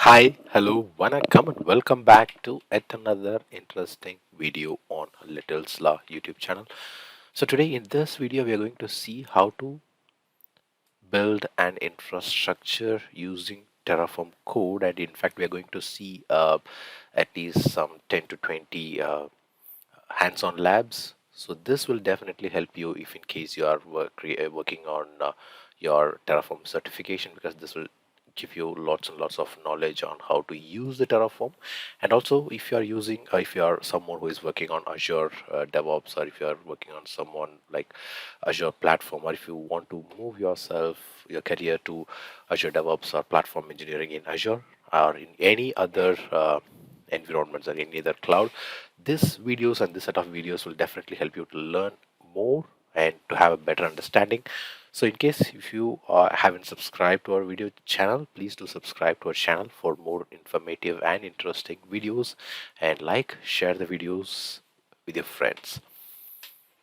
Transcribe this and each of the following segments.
Hi, hello, vanakkam, and welcome back to yet another interesting video on Little Slaw YouTube channel. So today in this video, we are going to see how to build an infrastructure using Terraform code, and in fact, we are going to see at least some 10 to 20 hands-on labs. So this will definitely help you if in case you are working on your Terraform certification, because this will give you lots and lots of knowledge on how to use the Terraform. And also if you are using if you are someone who is working on Azure DevOps, or if you are working on someone like Azure platform, or if you want to move your career to Azure DevOps or platform engineering in Azure or in any other environments or any other cloud, this videos and this set of videos will definitely help you to learn more and to have a better understanding. So in case if you haven't subscribed to our video channel, please do subscribe to our channel for more informative and interesting videos, and like, share the videos with your friends.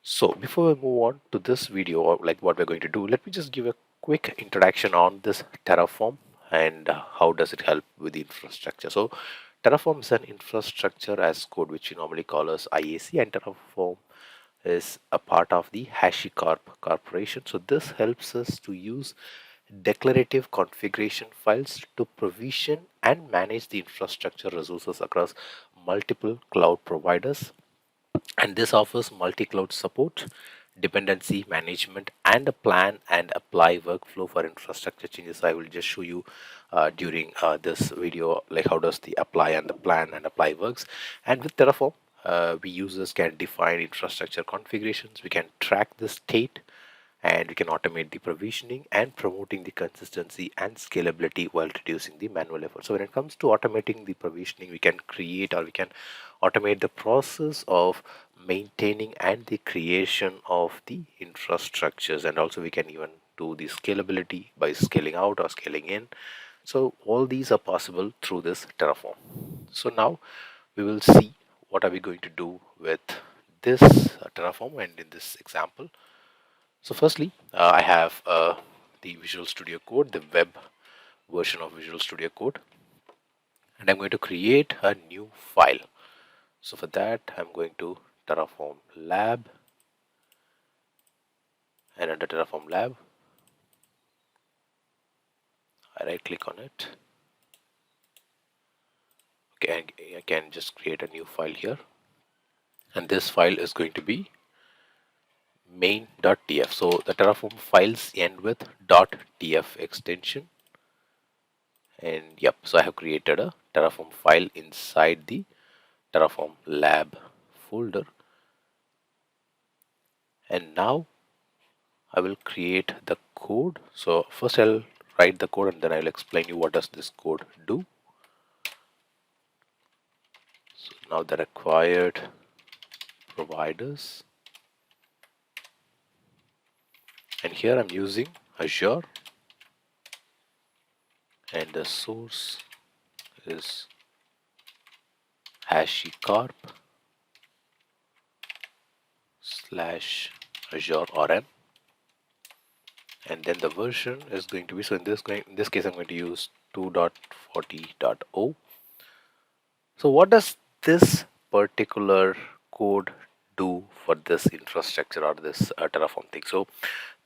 So before we move on to this video, or like what we're going to do, let me just give a quick introduction on this Terraform and how does it help with the infrastructure. So Terraform is an infrastructure as code, which we normally call as IAC, and Terraform is a part of the HashiCorp Corporation. So this helps us to use declarative configuration files to provision and manage the infrastructure resources across multiple cloud providers, and this offers multi-cloud support, dependency management, and a plan and apply workflow for infrastructure changes. I will just show you during this video like how does the apply and the plan and apply works. And with Terraform, we users can define infrastructure configurations, we can track the state, and we can automate the provisioning and promoting the consistency and scalability while reducing the manual effort. So when it comes to automating the provisioning, we can create or we can automate the process of maintaining and the creation of the infrastructures, and also we can even do the scalability by scaling out or scaling in. So all these are possible through this Terraform. So now we will see what are we going to do with this Terraform, and in this example. So firstly, I have the Visual Studio Code, the web version of Visual Studio Code, and I'm going to create a new file. So for that, I'm going to Terraform Lab, and under Terraform Lab, I right click on it. Okay, I can just create a new file here, and this file is going to be main.tf. So the Terraform files end with .tf extension, and yep, so I have created a Terraform file inside the Terraform Lab folder, and now I will create the code. So first I'll write the code and then I'll explain you what does this code do. So now the required providers, and here I'm using Azure, and the source is HashiCorp slash Azure RM, and then the version is going to be, so in this case I'm going to use 2.40.0. So what does this particular code do for this infrastructure or this Terraform thing? So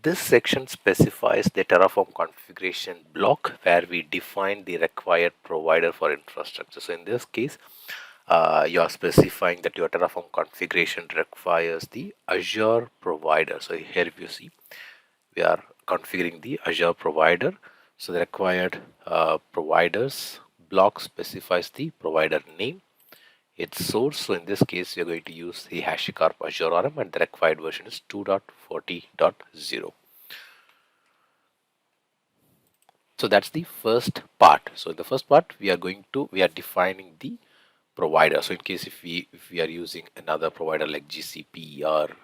this section specifies the Terraform configuration block where we define the required provider for infrastructure. So in this case, you are specifying that your Terraform configuration requires the Azure provider. So here if you see, we are configuring the Azure provider. So the required providers block specifies the provider name, its source. So in this case, we are going to use the HashiCorp Azure RM, and the required version is 2.40.0. So that's the first part. So in the first part, we are defining the provider. So in case if we are using another provider like GCP or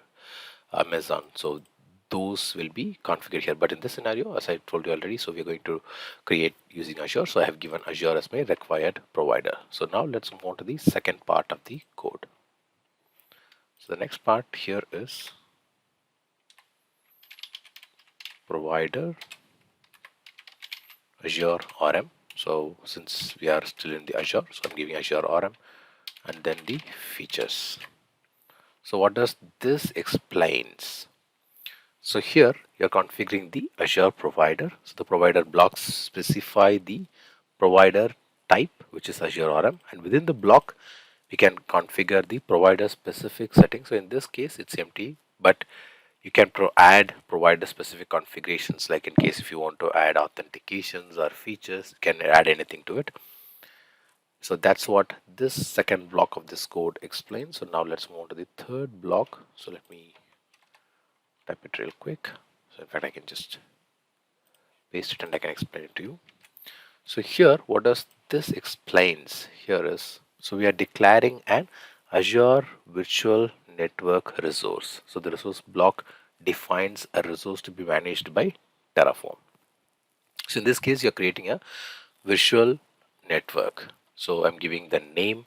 Amazon, so those will be configured here. But in this scenario, as I told you already, so we are going to create using Azure. So I have given Azure as my required provider. So now let's move on to the second part of the code. So the next part here is provider Azure RM. So since we are still in the Azure, so I'm giving Azure RM and then the features. So what does this explains? So here you're configuring the Azure provider. So the provider blocks specify the provider type, which is Azure RM, and within the block we can configure the provider specific settings. So in this case it's empty, but you can add provider specific configurations, like in case if you want to add authentications or features, you can add anything to it. So that's what this second block of this code explains. So now let's move on to the third block. So let me type it real quick. So in fact I can just paste it and I can explain it to you. So here what does this explains here is, so we are declaring an Azure Virtual Network resource. So the resource block defines a resource to be managed by Terraform. So in this case you're creating a virtual network. So I'm giving the name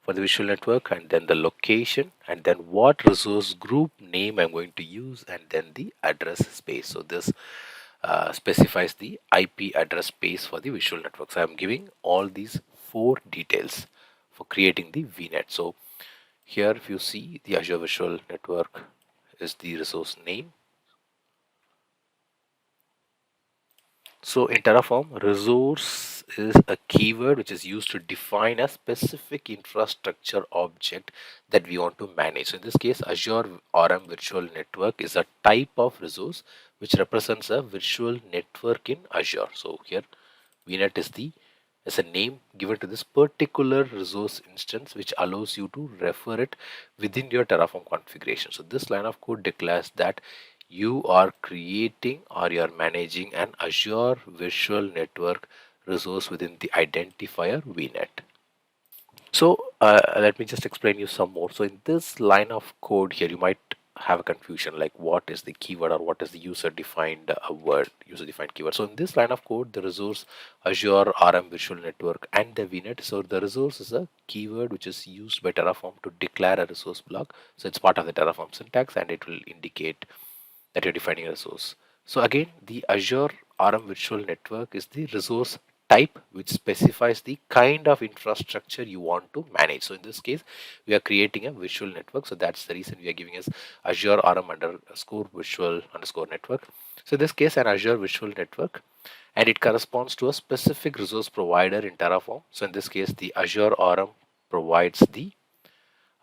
for the visual network and then the location and then what resource group name I'm going to use and then the address space. So this specifies the IP address space for the visual network. So I'm giving all these four details for creating the VNet. So here if you see the Azure Virtual Network is the resource name. So in Terraform, resource is a keyword which is used to define a specific infrastructure object that we want to manage. So in this case, Azure RM Virtual Network is a type of resource which represents a virtual network in Azure. So here VNet is a name given to this particular resource instance which allows you to refer it within your Terraform configuration. So this line of code declares that you are creating or you are managing an Azure Virtual Network resource within the identifier VNet. So let me just explain you some more. So in this line of code here, you might have a confusion like what is the keyword or what is the user defined user defined keyword. So in this line of code, the resource Azure RM Virtual Network and the VNet. So the resource is a keyword which is used by Terraform to declare a resource block. So it's part of the Terraform syntax and it will indicate that you're defining a resource. So again, the Azure RM Virtual Network is the resource type which specifies the kind of infrastructure you want to manage. So in this case, we are creating a virtual network. So that's the reason we are giving us Azure RM underscore virtual underscore network. So in this case, an Azure virtual network, and it corresponds to a specific resource provider in Terraform. So in this case, the Azure RM provides the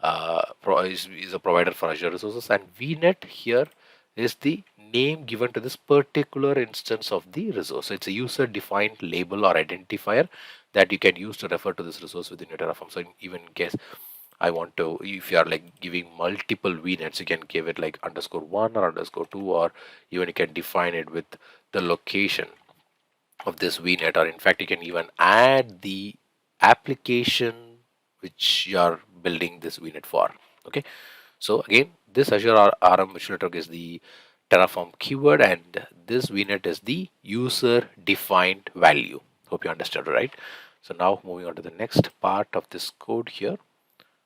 is a provider for Azure resources, and VNet here is the name given to this particular instance of the resource. So it's a user defined label or identifier that you can use to refer to this resource within your Terraform. So even in case I want to, if you are like giving multiple VNets, you can give it like underscore one or underscore two, or even you can define it with the location of this VNet, or in fact you can even add the application which you are building this VNet for. Okay, so again, this Azure RM Virtual Network is the Terraform keyword, and this VNet is the user defined value. Hope you understood, right? So now moving on to the next part of this code here.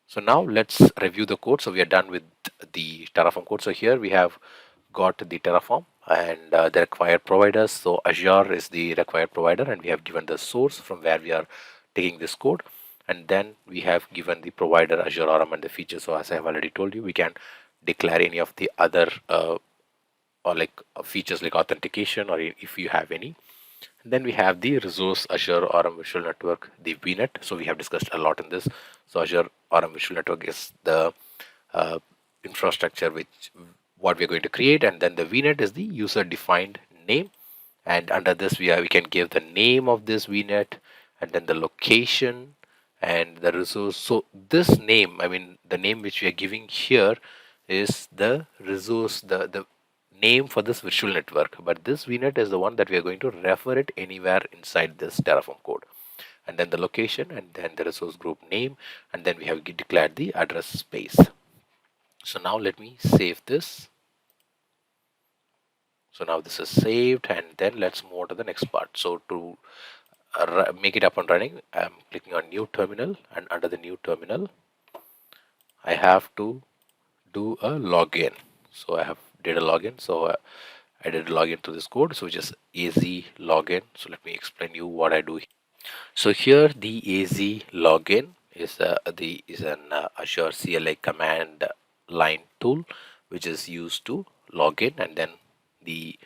So now let's review the code. So we are done with the Terraform code. So here we have got the Terraform and the required providers. So Azure is the required provider, and we have given the source from where we are taking this code. And then we have given the provider Azure RM and the features. So as I have already told you, we can declare any of the other or like features like authentication, or if you have any. And then we have the resource Azure RM Virtual Network, the VNet. So we have discussed a lot in this. So Azure RM Virtual Network is the uh, infrastructure which what we're going to create, and then the VNet is the user defined name, and under this we can give the name of this VNet and then the location and the resource. So this name, I mean the name which we are giving here is the resource, the name for this virtual network, but this VNet is the one that we are going to refer it anywhere inside this Terraform code, and then the location and then the resource group name, and then we have declared the address space. So now let me save this. So now this is saved, and then let's move on to the next part. So to make it up and running, I'm clicking on new terminal, and under the new terminal I have to do a login. So I have did a login. So I did a login to this code. So just easy login. So let me explain you what I do. So here the AZ login is an Azure CLI command line tool which is used to log in, and then the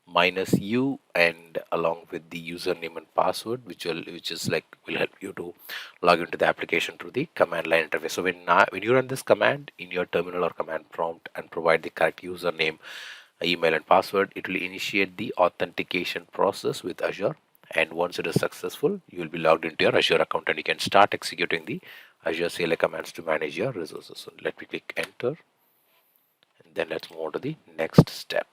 -u and along with the username and password which is like will help you to log into the application through the command line interface. So when you run this command in your terminal or command prompt and provide the correct username, email and password, it will initiate the authentication process with Azure, and once it is successful you will be logged into your Azure account and you can start executing the Azure CLI commands to manage your resources. So let me click enter, and then let's move on to the next step.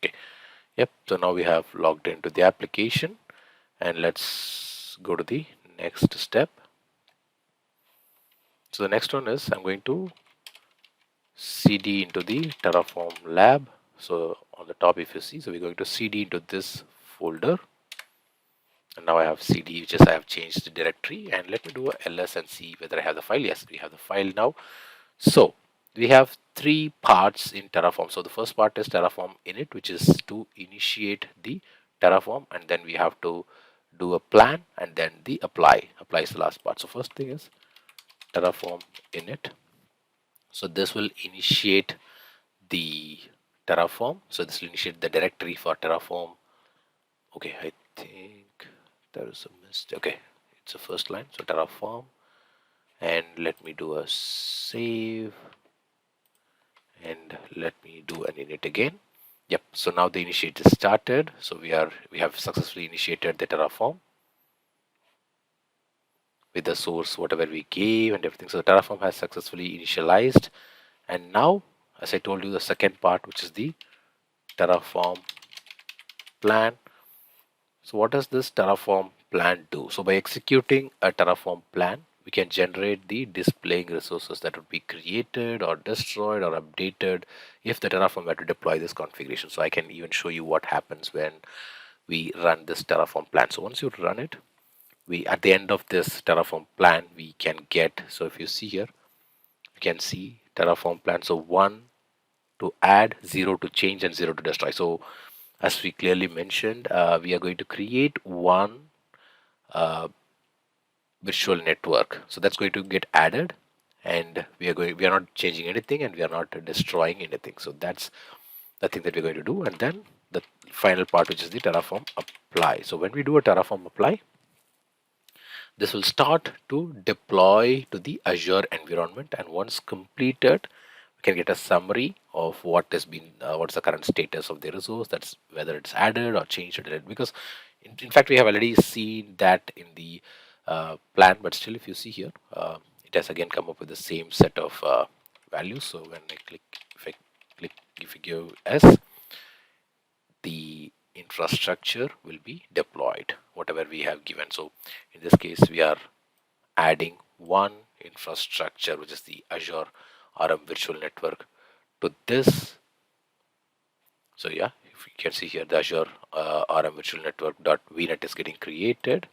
Okay, yep, so now we have logged into the application, and let's go to the next step. So the next one is I'm going to cd into the Terraform lab. So on the top, if you see, so we're going to cd into this folder, and now I have cd, which is I have changed the directory, and let me do a ls and see whether I have the file. Yes, we have the file now. So we have three parts in Terraform. So the first part is Terraform init, which is to initiate the Terraform, and then we have to do a plan, and then the apply. Apply is the last part. So first thing is Terraform init. So this will initiate the Terraform. So this will initiate the directory for Terraform. Okay, I think there is a mistake. Okay, it's the first line. So Terraform, and let me do a save, and let me do an init again. Yep, so now the initiate is started. So we have successfully initiated the Terraform with the source whatever we gave and everything. So the Terraform has successfully initialized, and now, as I told you, the second part, which is the Terraform plan. So what does this Terraform plan do? So by executing a Terraform plan, we can generate the displaying resources that would be created or destroyed or updated if the Terraform were to deploy this configuration. So I can even show you what happens when we run this Terraform plan. So once you run it, we at the end of this Terraform plan, we can get, so if you see here, you can see Terraform plan. So 1 to add, 0 to change, and 0 to destroy. So as we clearly mentioned, we are going to create one uh, virtual network. So that's going to get added, and we are not changing anything, and we are not destroying anything. So that's the thing that we're going to do. And then the final part, which is the Terraform apply. So when we do a Terraform apply, this will start to deploy to the Azure environment, and once completed, we can get a summary of what has been, what's the current status of the resource, that's whether it's added or changed or deleted. Because in fact, we have already seen that in the plan, but still, if you see here, it has again come up with the same set of values. So when I click, if I give S, the infrastructure will be deployed, whatever we have given. So in this case, we are adding one infrastructure, which is the Azure RM virtual network, to this. So yeah, if you can see here, the Azure RM virtual network .vnet is getting created,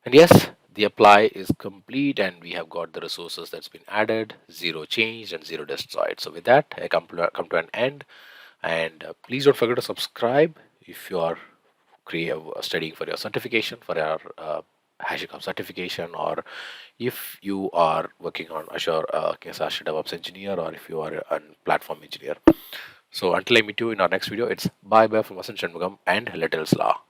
and yes, the apply is complete, and we have got the resources that's been added, 0 changed and 0 destroyed. So with that, I come to an end, and please don't forget to subscribe if you are studying for your certification, for your HashiCorp certification, or if you are working on Azure, Azure DevOps engineer, or if you are a platform engineer. So until I meet you in our next video, it's bye bye from Vasan Shanmugam and Little's Law.